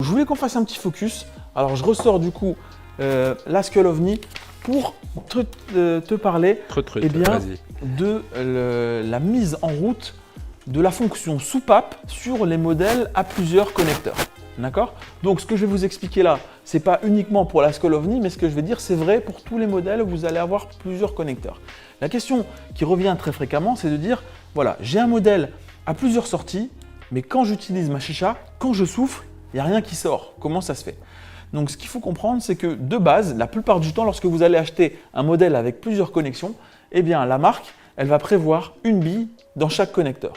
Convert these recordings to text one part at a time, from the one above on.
je voulais qu'on fasse un petit focus. Alors, je ressors du coup la Skull-ovni pour te parler de la mise en route de la fonction soupape sur les modèles à plusieurs connecteurs. D'accord? Donc, ce que je vais vous expliquer là, ce n'est pas uniquement pour la Skull-ovni, mais ce que je vais dire, c'est vrai pour tous les modèles où vous allez avoir plusieurs connecteurs. La question qui revient très fréquemment, c'est de dire, voilà, j'ai un modèle à plusieurs sorties, mais quand j'utilise ma chicha, quand je souffle, il n'y a rien qui sort. Comment ça se fait? Donc, ce qu'il faut comprendre, c'est que de base, la plupart du temps, lorsque vous allez acheter un modèle avec plusieurs connexions, eh bien, la marque, elle va prévoir une bille dans chaque connecteur.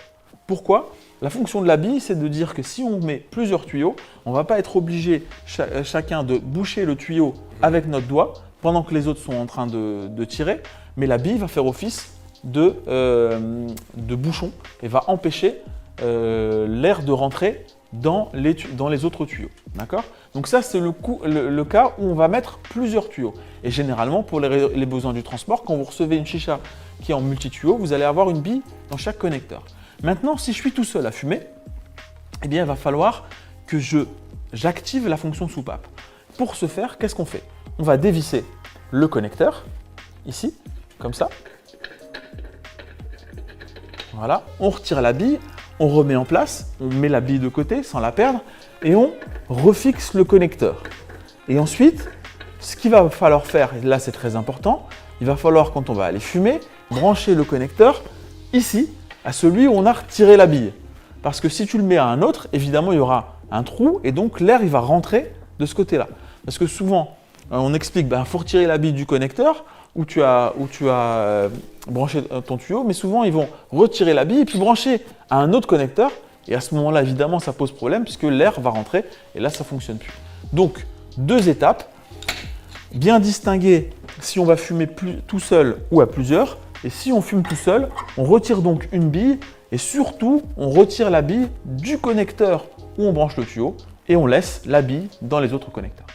Pourquoi? La fonction de la bille, c'est de dire que si on met plusieurs tuyaux, on ne va pas être obligé chacun de boucher le tuyau avec notre doigt pendant que les autres sont en train de tirer, mais la bille va faire office de bouchon et va empêcher l'air de rentrer dans les autres tuyaux. D'accord? Donc ça, c'est le cas où on va mettre plusieurs tuyaux. Et généralement, pour les besoins du transport, quand vous recevez une chicha qui est en multi-tuyaux, vous allez avoir une bille dans chaque connecteur. Maintenant, si je suis tout seul à fumer, eh bien, il va falloir que j'active la fonction soupape. Pour ce faire, qu'est-ce qu'on fait? On va dévisser le connecteur, ici, comme ça. Voilà, on retire la bille, on remet en place, on met la bille de côté sans la perdre et on refixe le connecteur. Et ensuite, ce qu'il va falloir faire, et là c'est très important, il va falloir, quand on va aller fumer, brancher le connecteur ici, à celui où on a retiré la bille. Parce que si tu le mets à un autre, évidemment, il y aura un trou et donc l'air, il va rentrer de ce côté-là. Parce que souvent, on explique, il faut retirer la bille du connecteur où tu as branché ton tuyau, mais souvent, ils vont retirer la bille et puis brancher à un autre connecteur. Et à ce moment-là, évidemment, ça pose problème puisque l'air va rentrer et là, ça ne fonctionne plus. Donc, 2 étapes. Bien distinguer si on va fumer tout seul ou à plusieurs. Et si on fume tout seul, on retire donc une bille et surtout, on retire la bille du connecteur où on branche le tuyau et on laisse la bille dans les autres connecteurs.